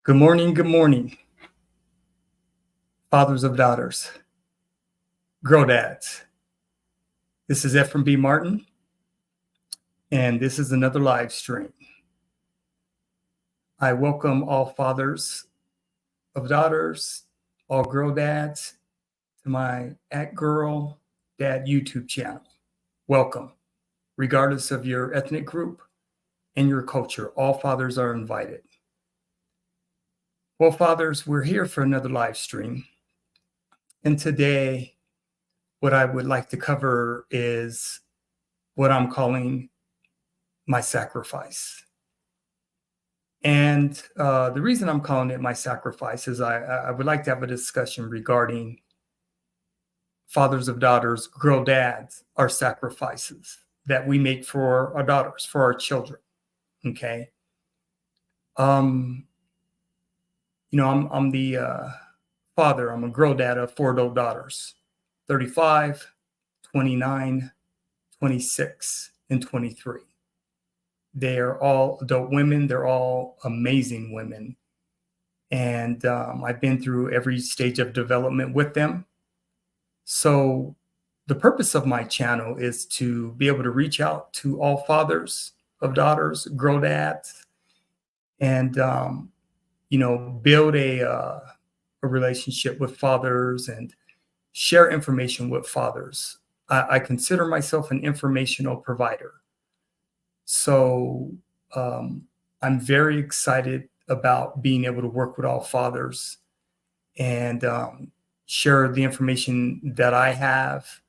Good morning, fathers of daughters, girl dads. This is Ephraim B. Martin, and this is another live stream. I welcome all fathers of daughters, all girl dads to my @Girl Dad YouTube channel. Welcome, regardless of your ethnic group and your culture. All fathers are invited. Well, fathers, we're here for another live stream. And today, what I would like to cover is what I'm calling my sacrifice. And the reason I'm calling it my sacrifice is I would like to have a discussion regarding fathers of daughters, girl dads, our sacrifices that we make for our daughters, for our children. Okay. I'm the father. I'm a girl dad of 4 adult daughters, 35, 29, 26, and 23. They are all adult women. They're all amazing women. And I've been through every stage of development with them. So the purpose of my channel is to be able to reach out to all fathers of daughters, girl dads, and, build a relationship with fathers and share information with fathers. I consider myself an informational provider. So I'm very excited about being able to work with all fathers and share the information that I have.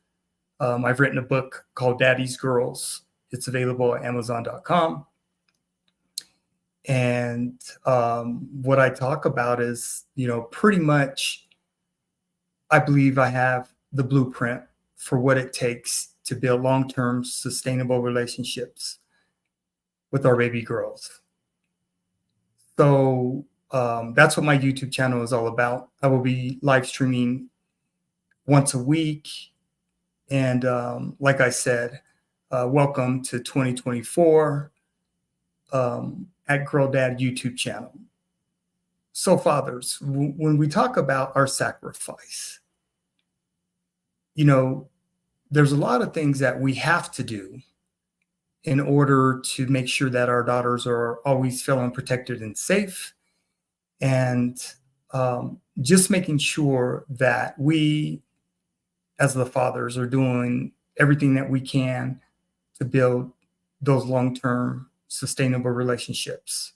I've written a book called Daddy's Girls. It's available at Amazon.com. And what I talk about is, pretty much, I believe I have the blueprint for what it takes to build long-term sustainable relationships with our baby girls. So that's what my YouTube channel is all about. I will be live streaming once a week. And like I said, welcome to 2024 @Girl Dad YouTube channel. So fathers, when we talk about our sacrifice, there's a lot of things that we have to do in order to make sure that our daughters are always feeling protected and safe. And just making sure that we, as the fathers, are doing everything that we can to build those long-term sustainable relationships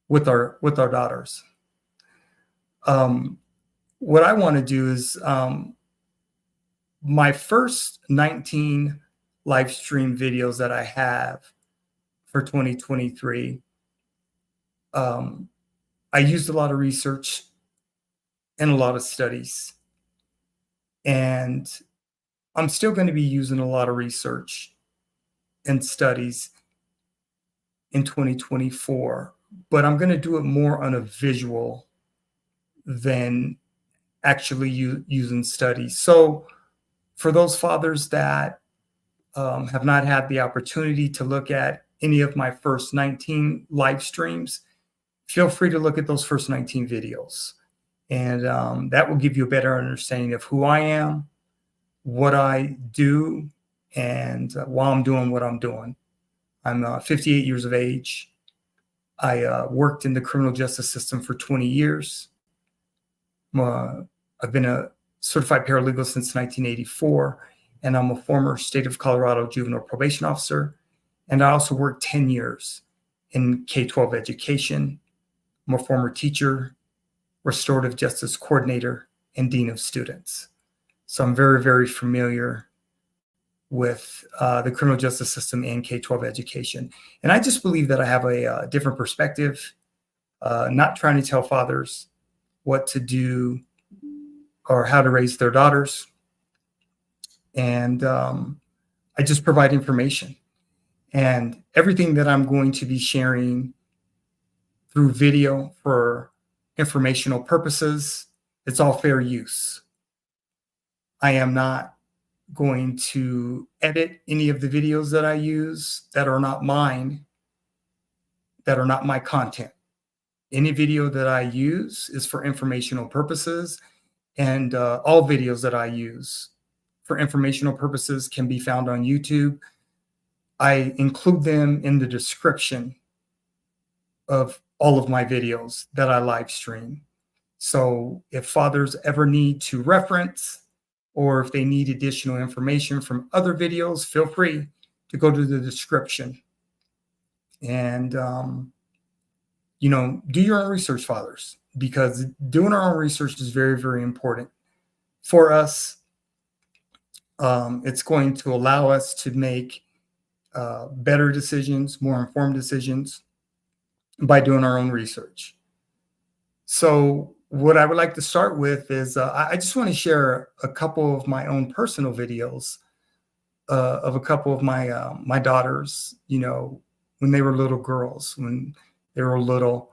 with our daughters. What I want to do is my first 19 live stream videos that I have for 2023, I used a lot of research and a lot of studies. And I'm still going to be using a lot of research and studies in 2024, but I'm going to do it more on a visual than actually using studies. So for those fathers that have not had the opportunity to look at any of my first 19 live streams, feel free to look at those first 19 videos. And that will give you a better understanding of who I am, what I do, and why I'm doing what I'm doing. I'm 58 years of age. I worked in the criminal justice system for 20 years. I've been a certified paralegal since 1984, and I'm a former state of Colorado juvenile probation officer. And I also worked 10 years in K-12 education. I'm a former teacher, restorative justice coordinator, and dean of students. So I'm very, very familiar with the criminal justice system and K-12 education. And I just believe that I have a different perspective, not trying to tell fathers what to do or how to raise their daughters. And I just provide information. And everything that I'm going to be sharing through video for informational purposes, it's all fair use. I am not going to edit any of the videos that I use that are not mine, that are not my content. Any video that I use is for informational purposes, and all videos that I use for informational purposes can be found on YouTube. I include them in the description of all of my videos that I live stream. So if fathers ever need to reference, or if they need additional information from other videos, feel free to go to the description and, do your own research, fathers, because doing our own research is very, very important for us. It's going to allow us to make better decisions, more informed decisions by doing our own research. So what I would like to start with is I just want to share a couple of my own personal videos of a couple of my daughters, when they were little girls, when they were little.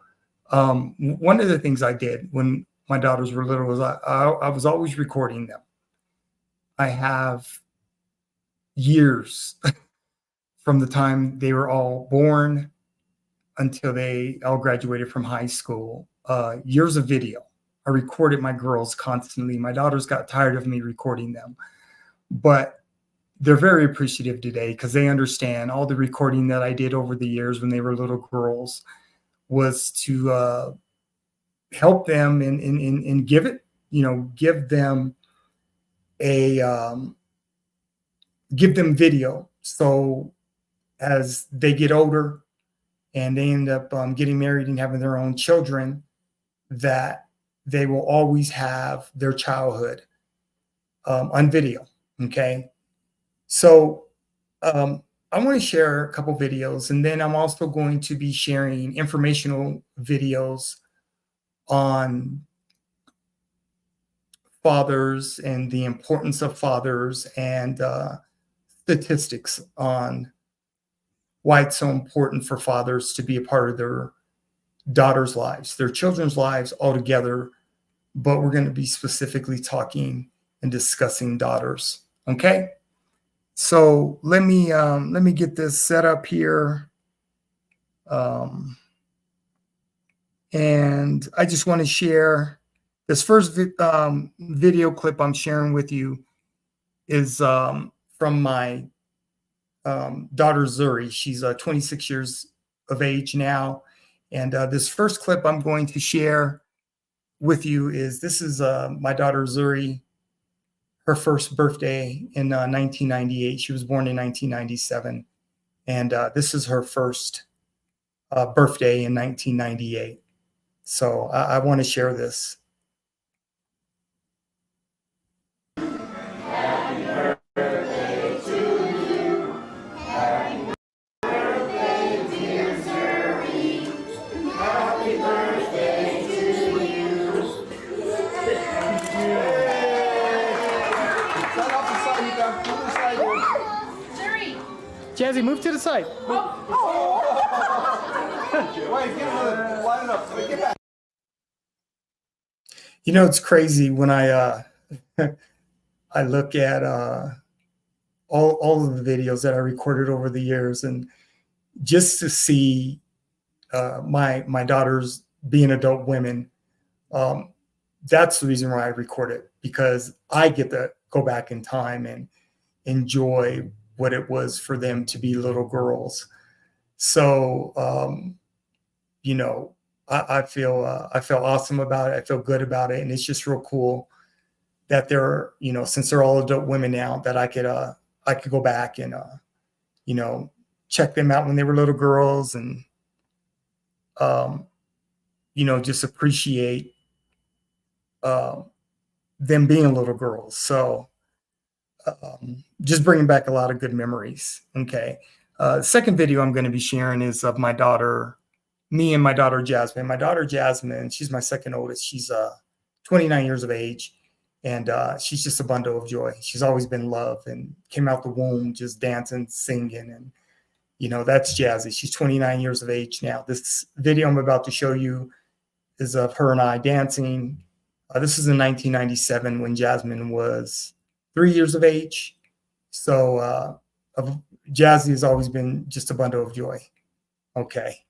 One of the things I did when my daughters were little was I was always recording them. I have years from the time they were all born until they all graduated from high school, years of video. I recorded my girls constantly. My daughters got tired of me recording them, but they're very appreciative today because they understand all the recording that I did over the years when they were little girls was to help them and give it, give them give them video. So as they get older and they end up getting married and having their own children, that they will always have their childhood on video. Okay. So I want to share a couple videos, and then I'm also going to be sharing informational videos on fathers and the importance of fathers, and statistics on why it's so important for fathers to be a part of their daughters' lives, their children's lives altogether. But we're going to be specifically talking and discussing daughters. Okay. So let me get this set up here. And I just want to share this first video clip I'm sharing with you is from my daughter Zuri. She's 26 years of age now. And this first clip I'm going to share with you is my daughter Zuri, her first birthday in 1998. She was born in 1997. And this is her first birthday in 1998. So I want to share this. Jazzy, move to the side. It's crazy when I I look at all of the videos that I recorded over the years, and just to see my daughters being adult women. That's the reason why I record it, because I get to go back in time and enjoy what it was for them to be little girls. So, I feel awesome about it. I feel good about it. And it's just real cool that they're, since they're all adult women now, that I could go back and, check them out when they were little girls, and, just appreciate them being little girls. So just bringing back a lot of good memories. Okay. The second video I'm going to be sharing is of my daughter, me and my daughter Jasmine. My daughter Jasmine, she's my second oldest. She's 29 years of age, and she's just a bundle of joy. She's always been loved and came out the womb just dancing, singing, and that's Jazzy. She's 29 years of age now. This video I'm about to show you is of her and I dancing. This is in 1997 when Jasmine was 3 years of age. So Jazzy has always been just a bundle of joy. Okay.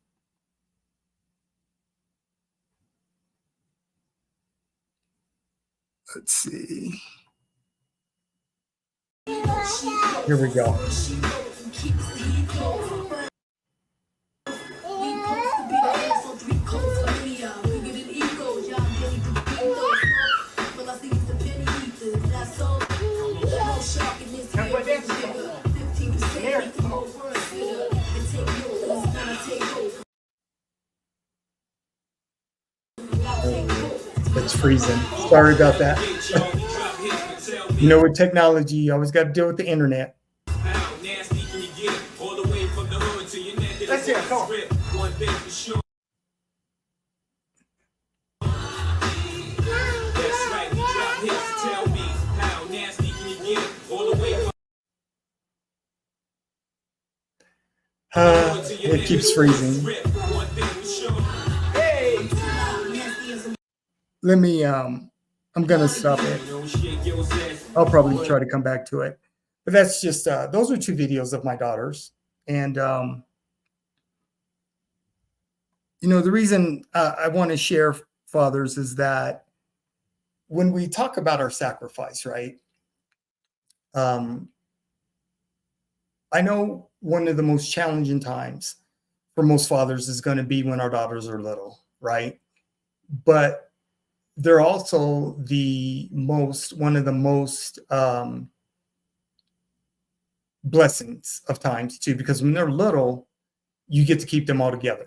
Let's see. Here we go. It's freezing. Sorry about that. You know, with technology, you always got to deal with the internet. Let's hear it. Come on. It keeps freezing. Let me, I'm going to stop it. I'll probably try to come back to it. But that's just, those are 2 videos of my daughters. And, you know, the reason I want to share, fathers, is that when we talk about our sacrifice, right? I know one of the most challenging times for most fathers is going to be when our daughters are little, right? But they're also one of the most blessings of times too, because when they're little, you get to keep them all together.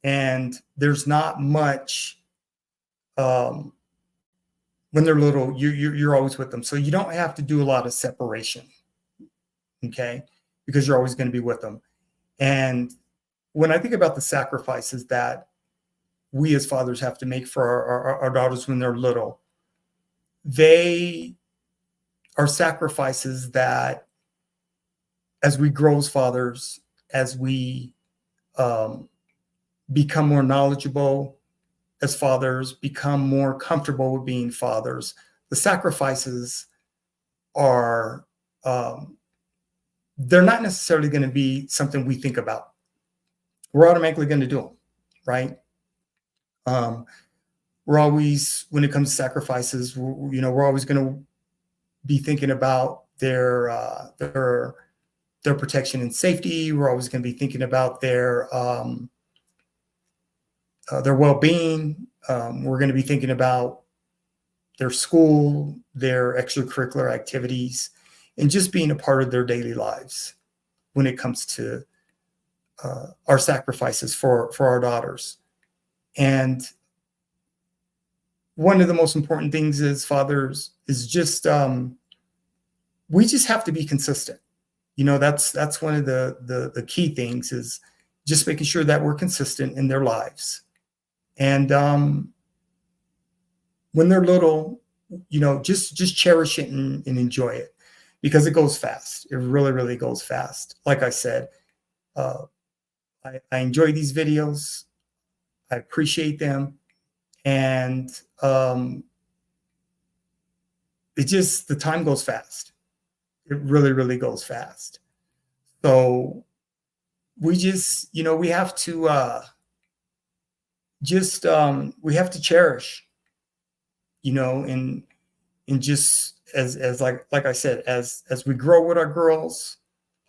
And there's not much, when they're little, you're always with them. So you don't have to do a lot of separation, okay? Because you're always going to be with them. And when I think about the sacrifices that we as fathers have to make for our daughters when they're little, they are sacrifices that as we grow as fathers, as we become more knowledgeable as fathers, become more comfortable with being fathers, the sacrifices are, they're not necessarily going to be something we think about. We're automatically going to do them, right? We're always, when it comes to sacrifices, we're always going to be thinking about their protection and safety. We're always going to be thinking about their well-being. We're going to be thinking about their school, their extracurricular activities, and just being a part of their daily lives when it comes to our sacrifices for our daughters. And one of the most important things as fathers is just, we just have to be consistent. You know, that's one of the key things, is just making sure that we're consistent in their lives. And when they're little, you know, just cherish it and enjoy it, because it goes fast. It really, really goes fast. Like I said, I enjoy these videos. I appreciate them. And the time goes fast. It really, really goes fast. So we just, you know, we have to we have to cherish, you know, and just as like I said, as we grow with our girls,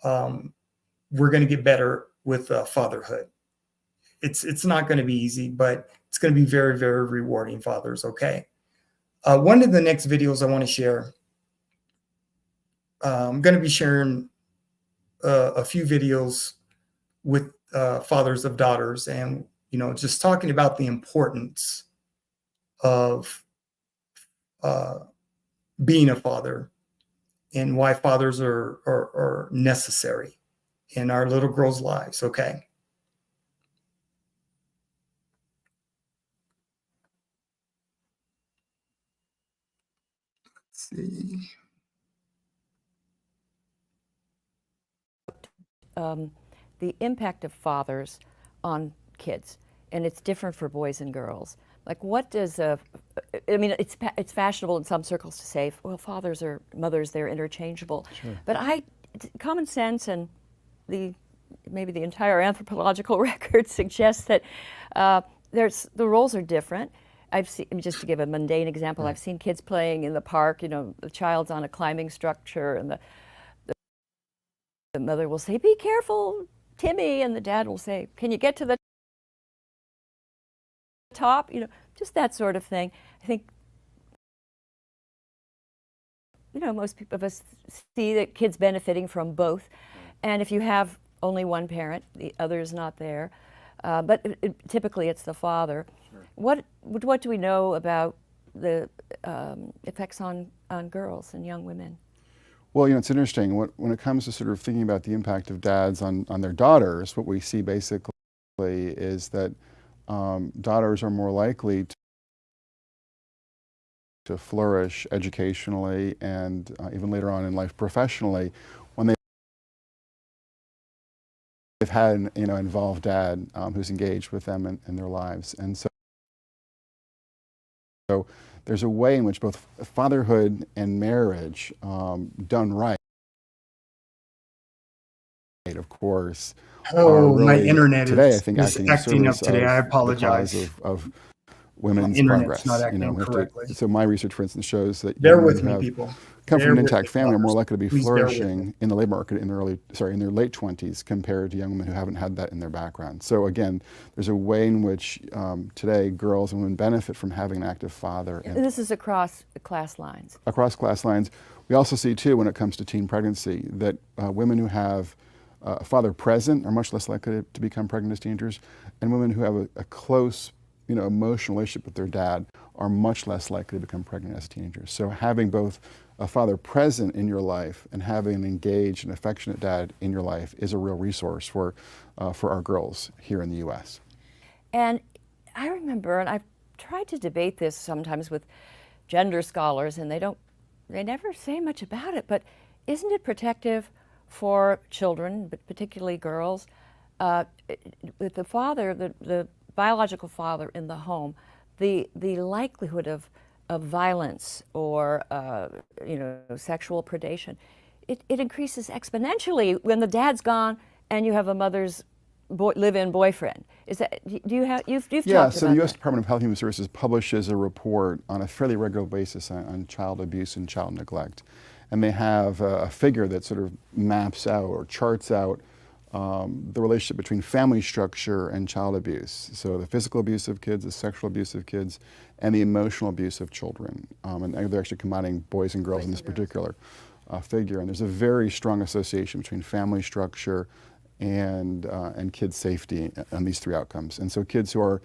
we're going to get better with fatherhood. It's not going to be easy, but it's going to be very, very rewarding, fathers. Okay. One of the next videos I want to share, I'm going to be sharing a few videos with fathers of daughters, and, you know, just talking about the importance of being a father and why fathers are necessary in our little girls' lives. Okay. Let's see. The impact of fathers on kids, and it's different for boys and girls. Like, what does I mean, it's fashionable in some circles to say, well, fathers or mothers, they're interchangeable. Sure. But common sense and maybe the entire anthropological record suggests that the roles are different. I've seen, just to give a mundane example, I've seen kids playing in the park, you know, the child's on a climbing structure and the mother will say, "Be careful, Timmy," and the dad will say, "Can you get to the top?" You know, just that sort of thing. I think, you know, most of us see that kids benefiting from both. And if you have only one parent, the other is not there. But typically it's the father. Sure. What do we know about the effects on girls and young women? Well, you know, it's interesting. When it comes to sort of thinking about the impact of dads on their daughters, what we see basically is that daughters are more likely to flourish educationally and even later on in life professionally when they've had, you know, involved dad who's engaged with them in their lives. And so there's a way in which both fatherhood and marriage, done right, of course, Oh, are my really internet today, I is think, is acting in acting up service today. I of the cause apologize. of My women's internet's not progress. You know, acting we have correctly. so my research, for instance, shows that Bear young women with who me, have people. come Bear from an with me, intact family are more fathers. likely to be Please bear with me. flourishing in the labor market in their late 20s compared to young women who haven't had that in their background. So again, there's a way in which today girls and women benefit from having an active father. And this is across class lines. Across class lines. We also see too, when it comes to teen pregnancy, that women who have a father present are much less likely to become pregnant as teenagers, and women who have a close, you know, emotional relationship with their dad are much less likely to become pregnant as teenagers. So having both a father present in your life and having an engaged and affectionate dad in your life is a real resource for our girls here in the U.S. And I remember, and I've tried to debate this sometimes with gender scholars, and they never say much about it, but isn't it protective for children, but particularly girls, with the father, the biological father in the home, the likelihood of violence or you know, sexual predation, it increases exponentially when the dad's gone and you have a mother's live-in boyfriend. Is that, do you have, you've talked about so the U.S. that. Department of Health and Human Services publishes a report on a fairly regular basis on child abuse and child neglect. And they have a figure that sort of maps out or charts out the relationship between family structure and child abuse. So the physical abuse of kids, the sexual abuse of kids, and the emotional abuse of children. And they're actually combining boys and girls in this particular figure. And there's a very strong association between family structure and kids' safety on these three outcomes. And so kids who are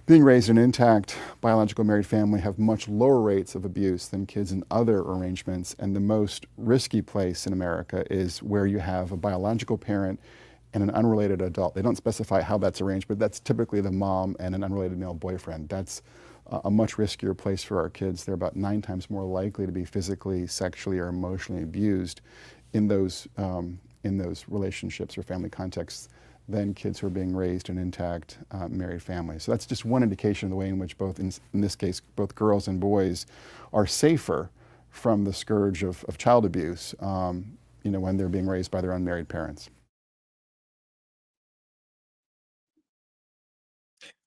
being raised in an intact biological married family have much lower rates of abuse than kids in other arrangements, and the most risky place in America is where you have a biological parent and an unrelated adult. They don't specify how that's arranged, but that's typically the mom and an unrelated male boyfriend. That's a much riskier place for our kids. They're about 9 times more likely to be physically, sexually, or emotionally abused in those relationships or family contexts than kids who are being raised in intact married families. So that's just one indication of the way in which both, in this case, both girls and boys are safer from the scourge of child abuse, you know, when they're being raised by their unmarried parents.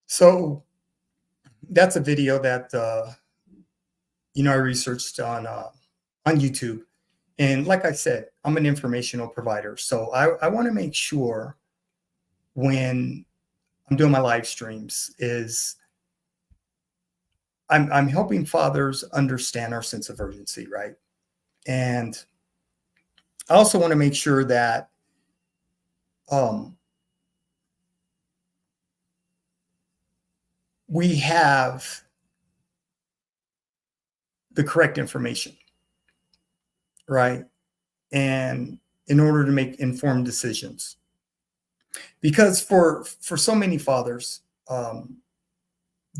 So that's a video that you know, I researched on YouTube, and like I said, I'm an informational provider, so I want to make sure when I'm doing my live streams is I'm helping fathers understand our sense of urgency, right? And I also want to make sure that we have the correct information, right? And in order to make informed decisions, because for so many fathers,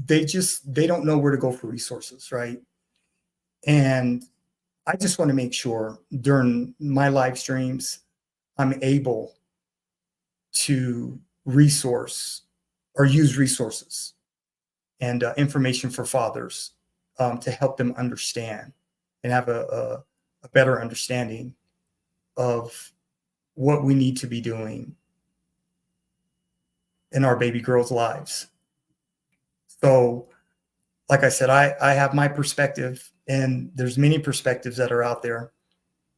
they don't know where to go for resources, right? And I just want to make sure during my live streams, I'm able to resource or use resources and information for fathers to help them understand and have a better understanding of what we need to be doing in our baby girls' lives. So like I said, I have my perspective, and there's many perspectives that are out there.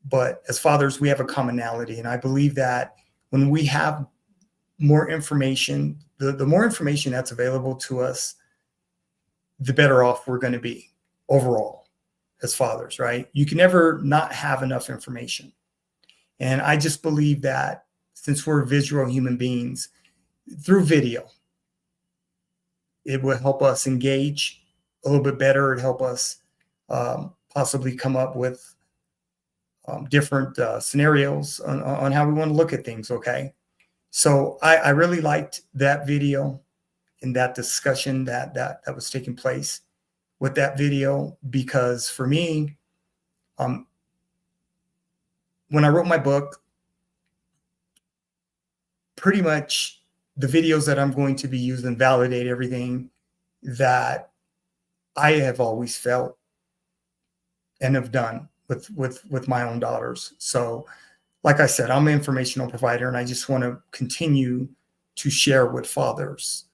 But as fathers, we have a commonality. And I believe that when we have more information, the more information that's available to us, the better off we're going to be overall as fathers, right? You can never not have enough information. And I just believe that since we're visual human beings, through video, it will help us engage a little bit better. It help us possibly come up with different scenarios on how we want to look at things. Okay. So I really liked that video and that discussion that was taking place with that video, because for me, when I wrote my book, pretty much the videos that I'm going to be using validate everything that I have always felt and have done with my own daughters. So like I said, I'm an informational provider, and I just want to continue to share with fathers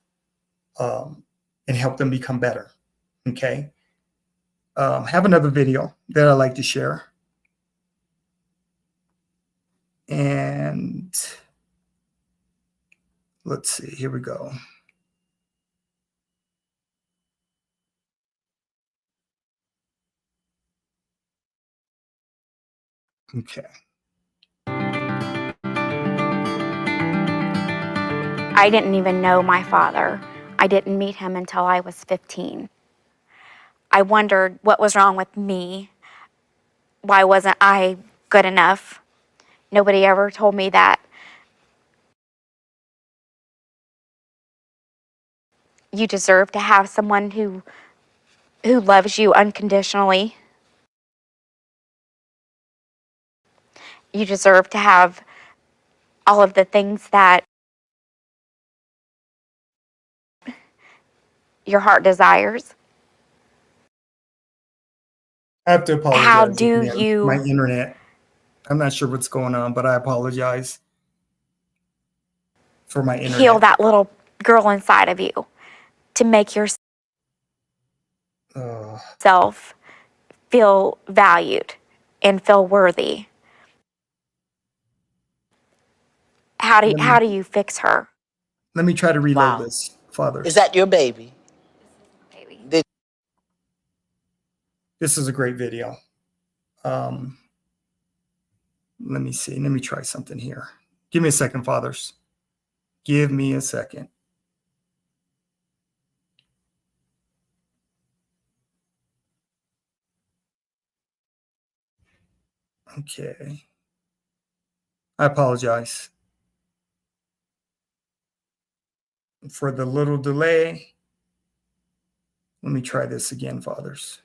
and help them become better. Okay. Have another video that I like to share. And let's see, here we go. Okay. I didn't even know my father. I didn't meet him until I was 15. I wondered what was wrong with me. Why wasn't I good enough? Nobody ever told me that you deserve to have someone who loves you unconditionally. You deserve to have all of the things that your heart desires. I have to apologize. How do again. you- My internet, I'm not sure what's going on, but I apologize for my internet. Heal that little girl inside of you to make yourself feel valued and feel worthy. How do you fix her? Let me try to reload Wow. this, Father. Is that your baby? Baby. This is a great video. Let me see. Let me try something here. Give me a second, fathers. Give me a second. Okay. I apologize for the little delay. Let me try this again, fathers.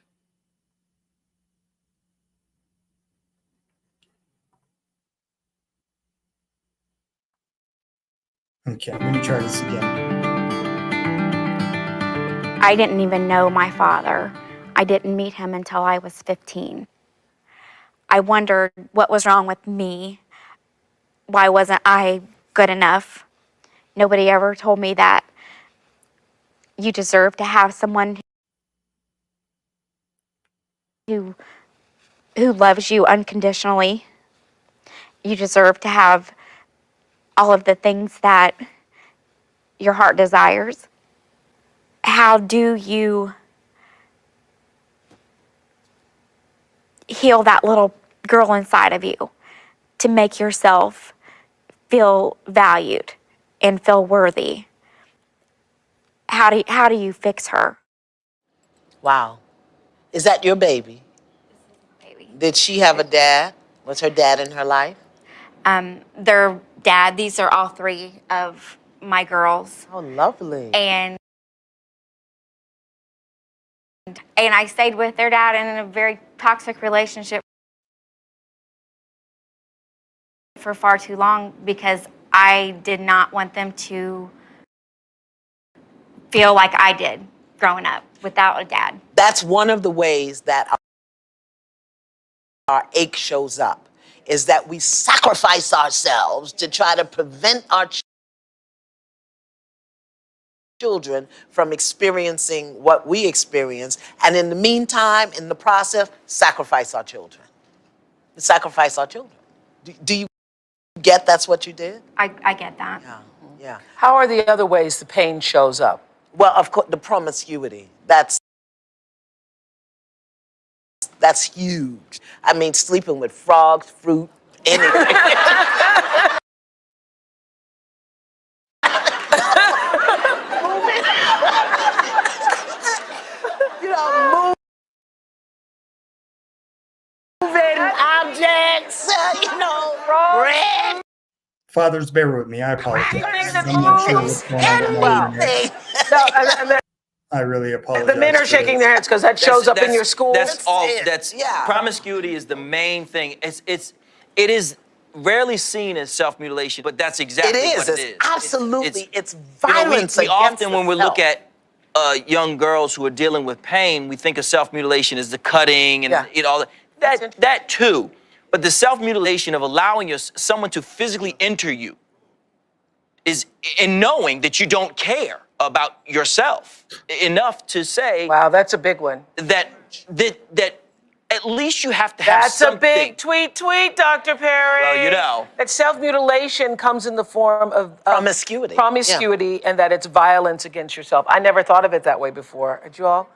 Okay, let me try this again. I didn't even know my father. I didn't meet him until I was 15. I wondered what was wrong with me. Why wasn't I good enough? Nobody ever told me that you deserve to have someone who loves you unconditionally. You deserve to have all of the things that your heart desires. How do you heal that little girl inside of you to make yourself feel valued and feel worthy? How do you fix her? Wow. Is that your baby? Baby. Did she have a dad? Was her dad in her life? Their dad, these are all three of my girls. Oh, lovely. And I stayed with their dad in a very toxic relationship for far too long because I did not want them to feel like I did growing up without a dad. That's one of the ways that our ache shows up, is that we sacrifice ourselves to try to prevent our children from experiencing what we experience, and in the meantime, in the process, sacrifice our children. Sacrifice our children. Do you get that's what you did? I get that. Yeah, yeah. How are the other ways the pain shows up? Well, of course, the promiscuity. That's huge. I mean, sleeping with frogs, fruit, anything. You know, moving objects, you know, bread, Fathers, bear with me. I apologize. Things I'm not sure what's going on with my internet. anything. No, and I really apologize. the men are for shaking this. their heads because that shows up in your schools. That's all. it, That's yeah. promiscuity is the main thing. It is rarely seen as self-mutilation, but that's exactly It what is. it is. It's absolutely. It's you know, violence we against often, when we the look self. at young girls who are dealing with pain, we think of self-mutilation as the cutting and Yeah. you know, all that too. But the self-mutilation of allowing someone to physically enter you is in knowing that you don't care about yourself enough to say Wow, that's a big one. that at least you have to have That's something. a big tweet, Dr. Perry. Well, you know. That self-mutilation comes in the form of Promiscuity. promiscuity, and that it's violence against yourself. I never thought of it that way before. Did you all?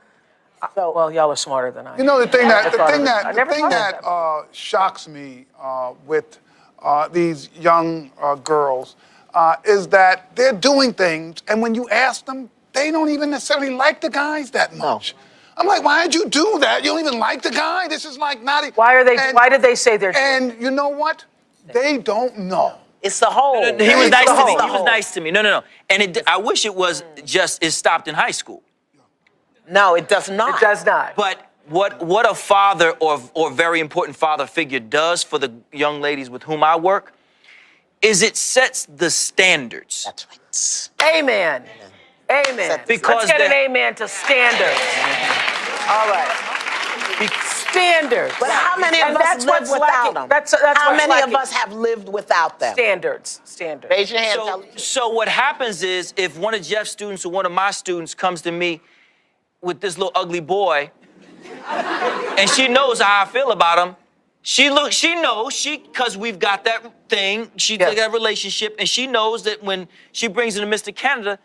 So, Well, y'all are smarter than I am. You know, the thing I that never thought of that. shocks me with these young girls is that they're doing things, and when you ask them, they don't even necessarily like the guys that much. I'm like, why did you do that? You don't even like the guy. This is like not. Why did they say they're doing And you know what? They don't know. it's the whole. He was nice to me. It's the He was whole. nice to me. No. And I wish it was just it stopped in high school. No, it does not. It does not. But what a father or very important father figure does for the young ladies with whom I work is it sets the standards. That's right. Amen. Amen. Because Let's get an they're- amen to standards. All right. Standards. But how many of And us that's live what's without lacking. them? That's how what's many lacking. of us have lived without them? Standards. Standards. Raise your hand. tell So what happens is if one of Jeff's students or one of my students comes to me with this little ugly boy, and she knows how I feel about him, she knows, because we've got that thing, Yeah. got a relationship, and she knows that when she brings him to Mr. Canada,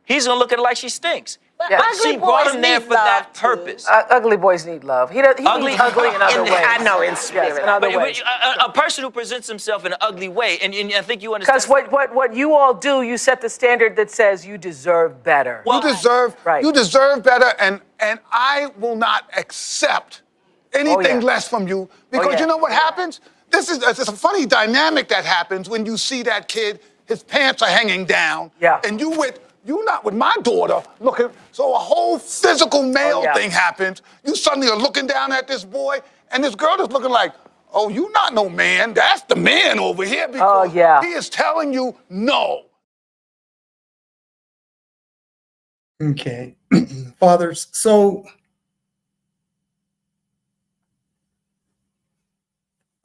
he's gonna look at her like she stinks. Yeah. But ugly she brought boys him there need for that love, too. purpose. Ugly boys need love. He needs ugly in other ways. I know, in spirit. Yes, in other But ways. a person who presents himself in an ugly way, and I think you understand. Because what you all do, you set the standard that says you deserve better. Well, Right. You deserve better, and I will not accept anything yeah. less from you because yeah. you know what happens? It's a funny dynamic that happens when you see that kid, his pants are hanging down, Yeah. and you not with my daughter looking, so a whole physical male yeah. thing happens. You suddenly are looking down at this boy, and this girl is looking like, oh, you not no man. That's the man over here because yeah. he is telling you no. Okay. Fathers, so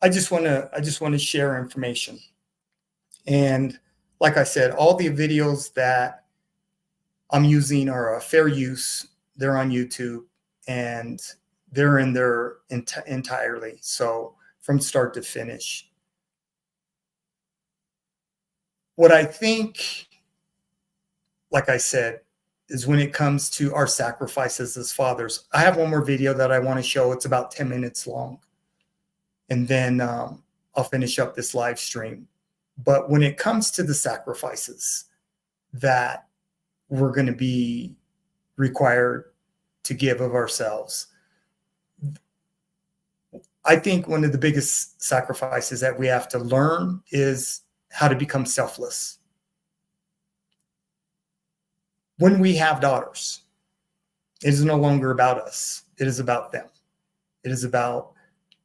I just want to share information. And like I said, all the videos that I'm using are fair use. They're on YouTube and they're in there entirely. So from start to finish. What I think, like I said, is when it comes to our sacrifices as fathers. I have one more video that I want to show. It's about 10 minutes long. And then I'll finish up this live stream. But when it comes to the sacrifices that we're going to be required to give of ourselves, I think one of the biggest sacrifices that we have to learn is how to become selfless. When we have daughters, it is no longer about us. It is about them. It is about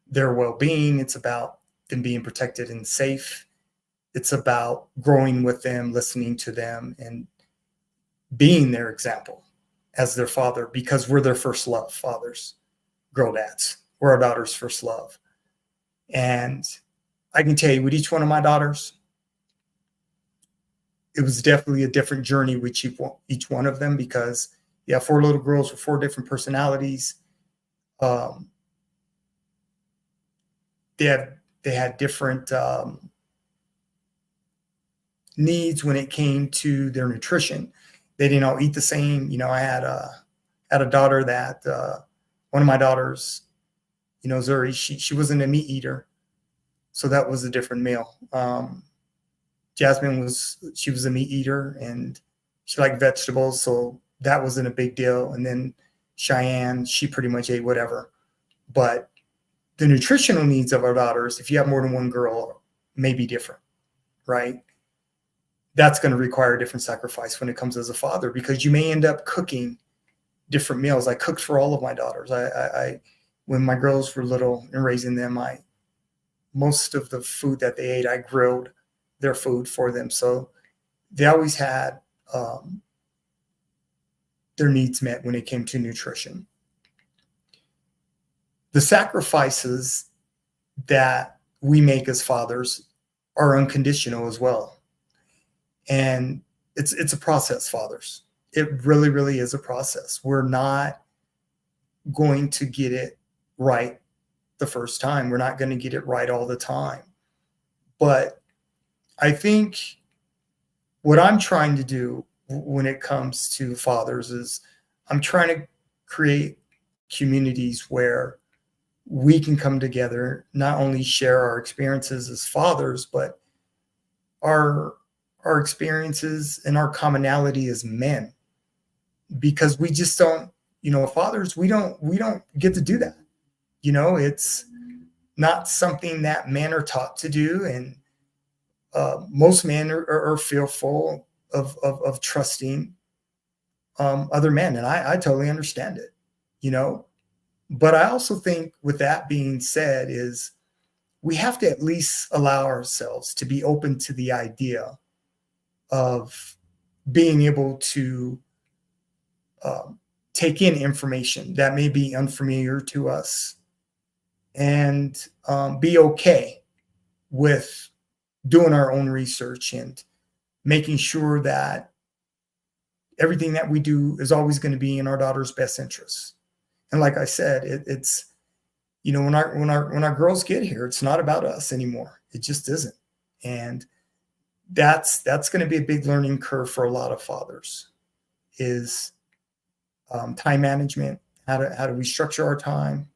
their well-being. It's about them being protected and safe. It's about growing with them, listening to them, and being their example as their father, because we're their first love, fathers, girl dads. We're our daughter's first love. And I can tell you with each one of my daughters, it was definitely a different journey with each one of them, because yeah, 4 little girls with 4 different personalities. They had different needs when it came to their nutrition. They didn't all eat the same. You know, I had a daughter that one of my daughters, you know, Zuri, she wasn't a meat eater, so that was a different meal. Jasmine was a meat eater and she liked vegetables, so that wasn't a big deal. And then Cheyenne, she pretty much ate whatever. But the nutritional needs of our daughters, if you have more than one girl, may be different, right? That's going to require a different sacrifice when it comes as a father, because you may end up cooking different meals. I cooked for all of my daughters. I when my girls were little and raising them, most of the food that they ate, I grilled their food for them. So they always had their needs met when it came to nutrition. The sacrifices that we make as fathers are unconditional as well. And it's a process, fathers. It really, really is a process. We're not going to get it right the first time. We're not going to get it right all the time. But I think what I'm trying to do when it comes to fathers is I'm trying to create communities where we can come together, not only share our experiences as fathers, but our experiences and our commonality as men, because we just don't, you know, fathers, we don't get to do that. You know, it's not something that men are taught to do. And most men are fearful of trusting other men. And I totally understand it, you know. But I also think, with that being said, is we have to at least allow ourselves to be open to the idea of being able to take in information that may be unfamiliar to us, and be okay with doing our own research and making sure that everything that we do is always going to be in our daughter's best interests. And like I said, it's, you know, when our girls get here, it's not about us anymore. It just isn't. And that's going to be a big learning curve for a lot of fathers, is time management. How do we structure our time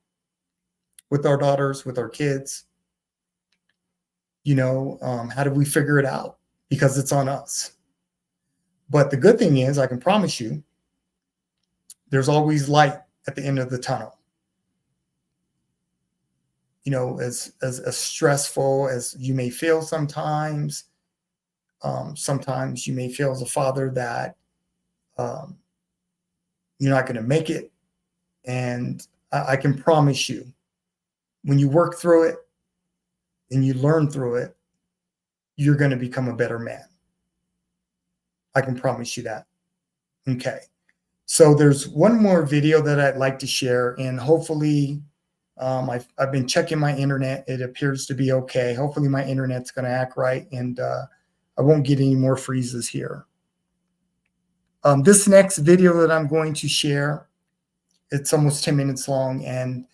with our daughters, with our kids? You know, how do we figure it out? Because it's on us. But the good thing is, I can promise you, there's always light at the end of the tunnel. You know, as stressful as you may feel sometimes, sometimes you may feel as a father that you're not going to make it. And I can promise you, when you work through it and you learn through it, you're going to become a better man. I can promise you that. Okay. So there's one more video that I'd like to share, and hopefully I've been checking my internet. It appears to be okay. Hopefully my internet's going to act right, and I won't get any more freezes here. This next video that I'm going to share, it's almost 10 minutes long, and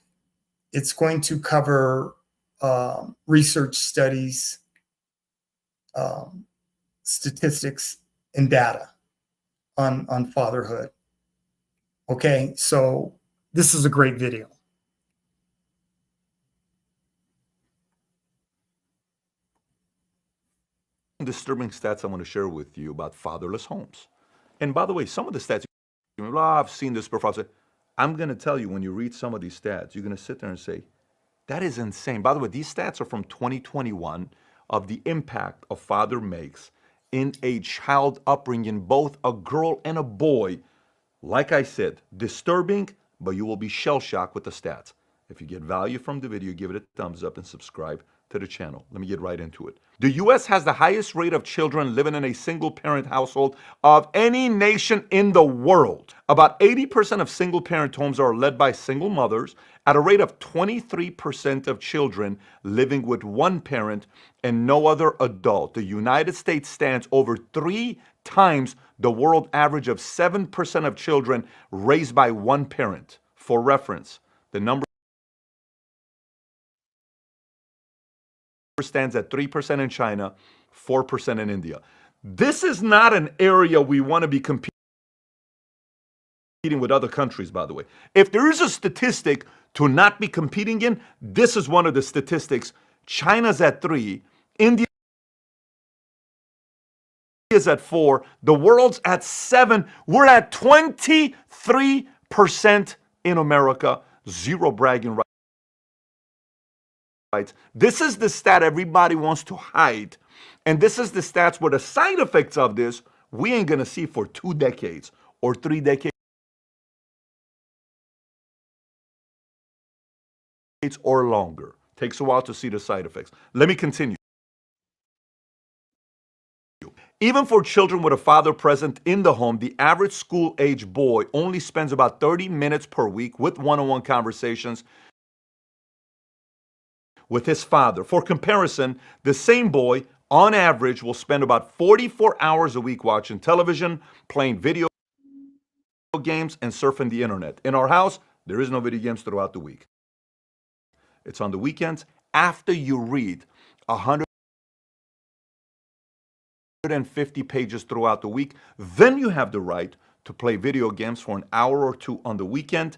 it's going to cover research studies, statistics, and data on fatherhood. Okay, so this is a great video. Disturbing stats I want to share with you about fatherless homes. And by the way, some of the stats, I've seen this before. I'm going to tell you, when you read some of these stats, you're going to sit there and say, that is insane. By the way, these stats are from 2021 of the impact a father makes in a child upbringing, both a girl and a boy. Like I said, disturbing, but you will be shell-shocked with the stats. If you get value from the video, give it a thumbs up and subscribe to the channel. Let me get right into it. The U.S. has the highest rate of children living in a single-parent household of any nation in the world. About 80% of single-parent homes are led by single mothers, at a rate of 23% of children living with one parent and no other adult. The United States stands over 3 times the world average of 7% of children raised by one parent. For reference, the number stands at 3% in China, 4% in India. This is not an area we want to be competing with other countries, by the way. If there is a statistic to not be competing in, this is one of the statistics. China's at 3, India is at 4, the world's at 7. We're at 23% in America. Zero bragging rights. This is the stat everybody wants to hide. And this is the stats where the side effects of this we ain't gonna see for 2 decades or 3 decades or longer. Takes a while to see the side effects. Let me continue. Even for children with a father present in the home, the average school-age boy only spends about 30 minutes per week with one-on-one conversations with his father. For comparison, the same boy, on average, will spend about 44 hours a week watching television, playing video games, and surfing the internet. In our house, there is no video games throughout the week. It's on the weekends after you read 150 pages throughout the week. Then you have the right to play video games for an hour or 2 on the weekend.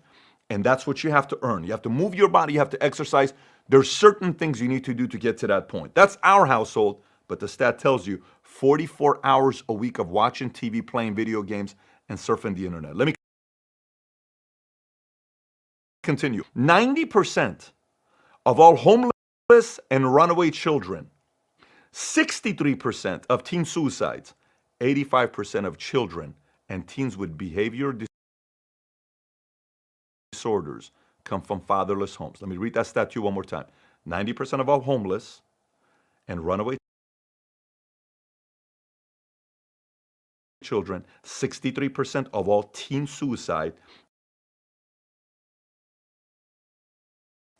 And that's what you have to earn. You have to move your body, you have to exercise. There's certain things you need to do to get to that point. That's our household, but the stat tells you 44 hours a week of watching TV, playing video games, and surfing the internet. Let me continue. 90% of all homeless and runaway children, 63% of teen suicides, 85% of children and teens with behavior disorders come from fatherless homes. Let me read that stat to you one more time. 90% of all homeless and runaway children, 63% of all teen suicide,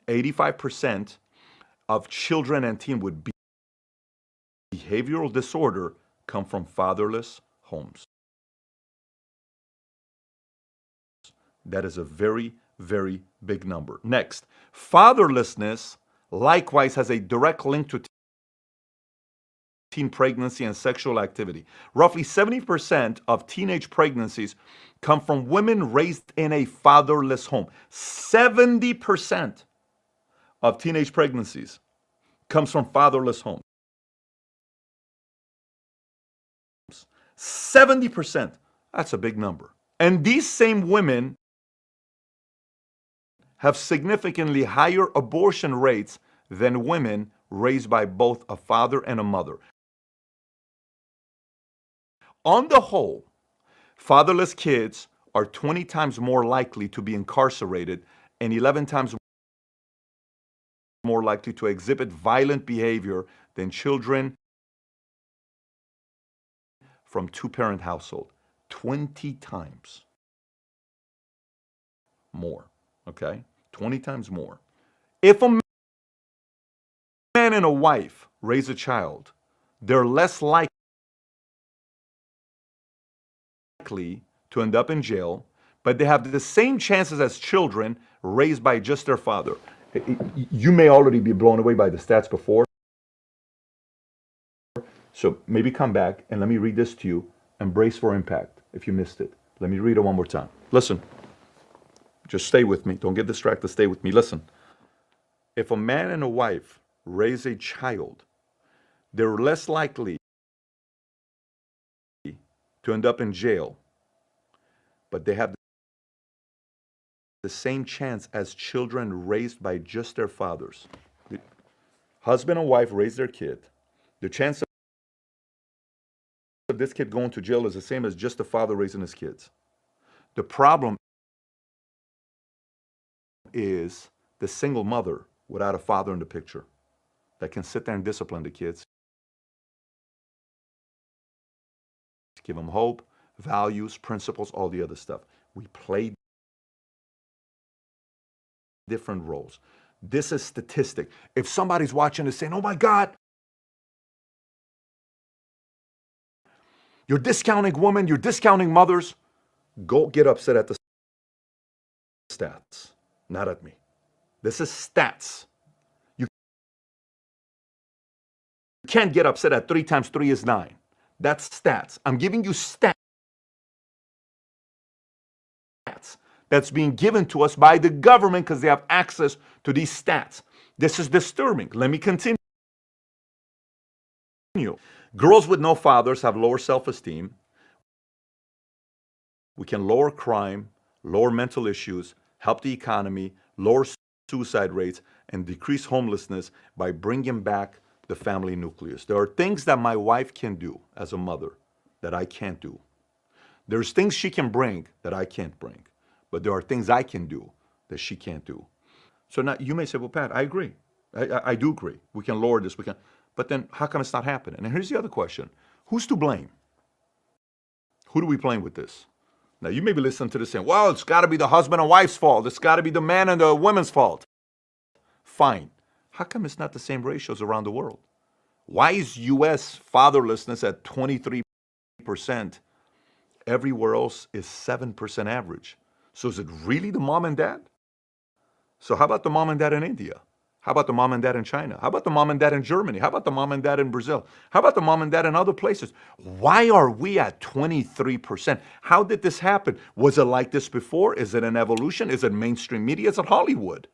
85% of children and teens with behavioral disorder come from fatherless homes. That is a very, very big number. Next, fatherlessness likewise has a direct link to teen pregnancy and sexual activity. Roughly 70% of teenage pregnancies come from women raised in a fatherless home. 70% of teenage pregnancies comes from fatherless homes. 70%. That's a big number. And these same women have significantly higher abortion rates than women raised by both a father and a mother. On the whole, fatherless kids are 20 times more likely to be incarcerated and 11 times more likely to exhibit violent behavior than children from two-parent household. 20 times more, okay? 20 times more. If a man and a wife raise a child, they're less likely to end up in jail, but they have the same chances as children raised by just their father. You may already be blown away by the stats before. So maybe come back and let me read this to you and brace for impact if you missed it. Let me read it one more time. Listen. Just stay with me. Don't get distracted. Stay with me. Listen. If a man and a wife raise a child, they're less likely to end up in jail, but they have the same chance as children raised by just their fathers. The husband and wife raise their kid. The chance of this kid going to jail is the same as just the father raising his kids. The problem is the single mother without a father in the picture. that can sit there and discipline the kids, give them hope, values, principles, all the other stuff. We play different roles. This is statistic. If somebody's watching this saying, oh my God, you're discounting women, you're discounting mothers, go get upset at the stats, not at me. This is stats. You can't get upset at 3 times 3 is 9. That's stats. I'm giving you stats that's being given to us by the government because they have access to these stats. This is disturbing. Let me continue. Girls with no fathers have lower self-esteem. We can lower crime, lower mental issues, help the economy, lower suicide rates, and decrease homelessness by bringing back the family nucleus. There are things that my wife can do as a mother that I can't do. There's things she can bring that I can't bring. But there are things I can do that she can't do. So now you may say, well, Pat, I agree. I do agree. We can lower this. We can. But then how come it's not happening? And here's the other question. Who's to blame? Who do we blame with this? Now, you may be listening to this saying, well, it's got to be the husband and wife's fault. It's got to be the man and the woman's fault. Fine. How come it's not the same ratios around the world? Why is U.S. fatherlessness at 23%? Everywhere else is 7% average. So is it really the mom and dad? So how about the mom and dad in India? How about the mom and dad in China? How about the mom and dad in Germany? How about the mom and dad in Brazil? How about the mom and dad in other places? Why are we at 23%? How did this happen? Was it like this before? Is it an evolution? Is it mainstream media? Is it Hollywood?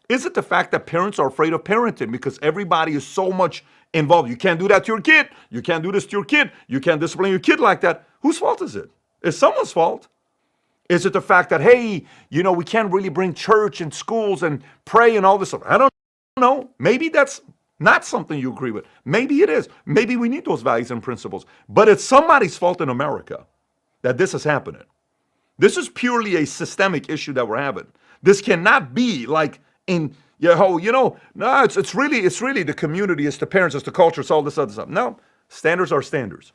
Is it the fact that parents are afraid of parenting because everybody is so much involved? You can't do that to your kid. You can't do this to your kid. You can't discipline your kid like that. Whose fault is it? It's someone's fault. Is it the fact that, hey, we can't really bring church and schools and pray and all this stuff? I don't know. Maybe that's not something you agree with. Maybe it is. Maybe we need those values and principles. But it's somebody's fault in America that this is happening. This is purely a systemic issue that we're having. This cannot be like no, it's really the community, it's the parents, it's the culture, it's all this other stuff. No, standards are standards.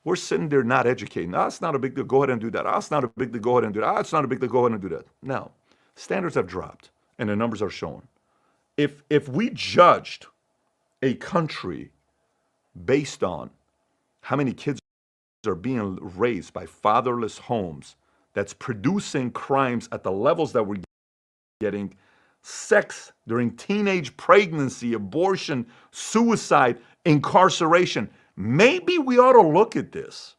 We're sitting there not educating. It's not a big deal. Go ahead and do that. It's not a big deal. Go ahead and do that. It's not a big deal. Go ahead and do that. No. Standards have dropped, and the numbers are showing. If we judged a country based on how many kids are being raised by fatherless homes that's producing crimes at the levels that we're getting, sex during teenage pregnancy, abortion, suicide, incarceration, maybe we ought to look at this.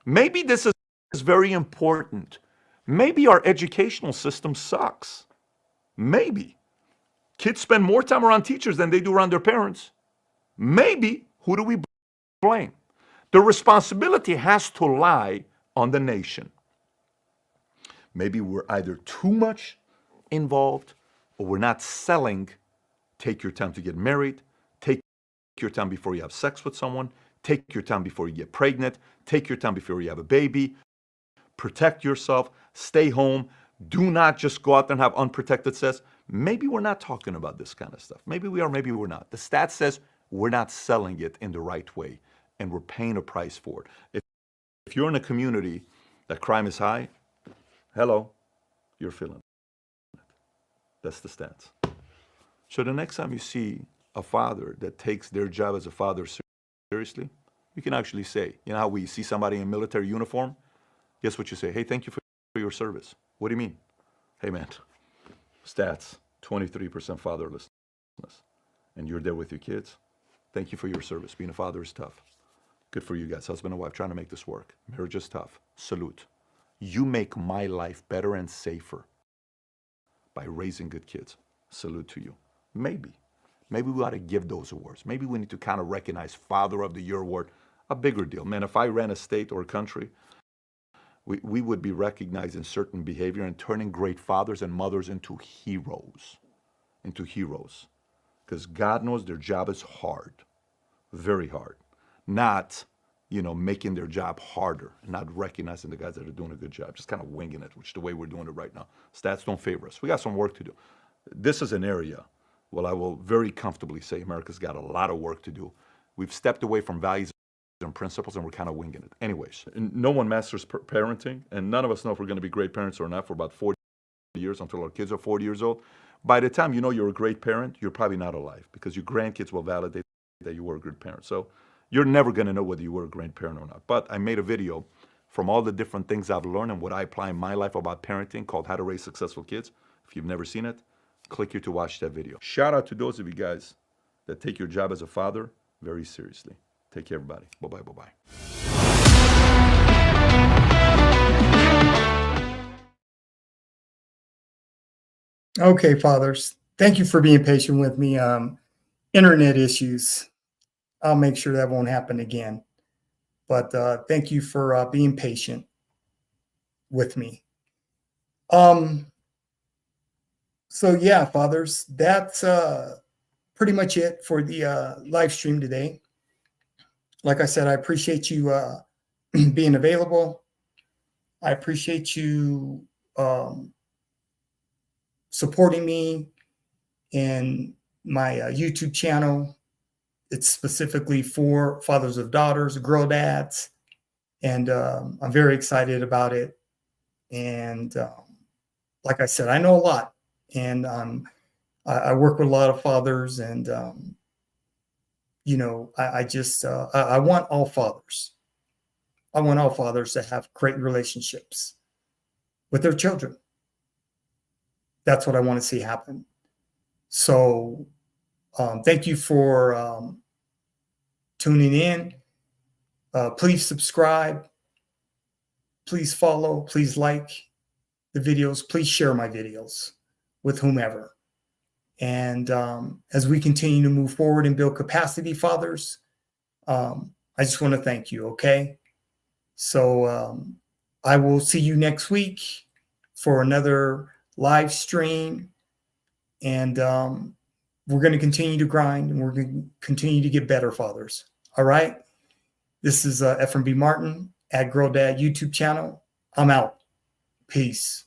Maybe this is very important. Maybe our educational system sucks. Maybe. Kids spend more time around teachers than they do around their parents. Maybe. Who do we blame? The responsibility has to lie on the nation. Maybe we're either too much involved or we're not selling. Take your time to get married. Take your time before you have sex with someone. Take your time before you get pregnant. Take your time before you have a baby. Protect yourself. Stay home. Do not just go out there and have unprotected sex. Maybe we're not talking about this kind of stuff. Maybe we are, maybe we're not. The stat says we're not selling it in the right way, and we're paying a price for it. If you're in a community that crime is high, hello, you're feeling it. That's the stats. So the next time you see a father that takes their job as a father seriously, you can actually say, you know how we see somebody in military uniform? Guess what you say? Hey, thank you for your service. What do you mean? Hey, man, stats, 23% fatherlessness. And you're there with your kids. Thank you for your service. Being a father is tough. Good for you guys, husband and wife, trying to make this work. Marriage is tough. Salute. You make my life better and safer by raising good kids. Salute to you. Maybe we ought to give those awards. Maybe we need to kind of recognize Father of the Year award, a bigger deal. Man, if I ran a state or a country, we would be recognizing certain behavior and turning great fathers and mothers into heroes. Because God knows their job is hard, very hard. Not, making their job harder, not recognizing the guys that are doing a good job, just kind of winging it, which is the way we're doing it right now. Stats don't favor us. We got some work to do. This is an area well, I will very comfortably say America's got a lot of work to do. We've stepped away from values and principles, and we're kind of winging it. Anyways, no one masters parenting, and none of us know if we're going to be great parents or not for about 40 years until our kids are 40 years old. By the time you know you're a great parent, you're probably not alive because your grandkids will validate that you were a good parent. So you're never going to know whether you were a great parent or not. But I made a video from all the different things I've learned and what I apply in my life about parenting called How to Raise Successful Kids. If you've never seen it, click here to watch that video. Shout out to those of you guys that take your job as a father very seriously. Take care, everybody. Bye-bye, bye-bye. Okay, fathers, thank you for being patient with me. Internet issues. I'll make sure that won't happen again. But thank you for being patient with me. So yeah, fathers, that's pretty much it for the live stream today. Like I said, I appreciate you being available. I appreciate you supporting me in my YouTube channel. It's specifically for fathers of daughters, girl dads, and I'm very excited about it. And like I said, I know a lot, and I work with a lot of fathers, and you know, I want all fathers. I want all fathers to have great relationships with their children. That's what I want to see happen. So thank you for tuning in. Please subscribe. Please follow. Please like the videos. Please share my videos with whomever. And as we continue to move forward and build capacity, fathers, I just want to thank you, okay? So I will see you next week for another live stream. And we're going to continue to grind, and we're going to continue to get better, fathers. All right? This is Ephraim B. Martin at Girl Dad YouTube channel. I'm out. Peace.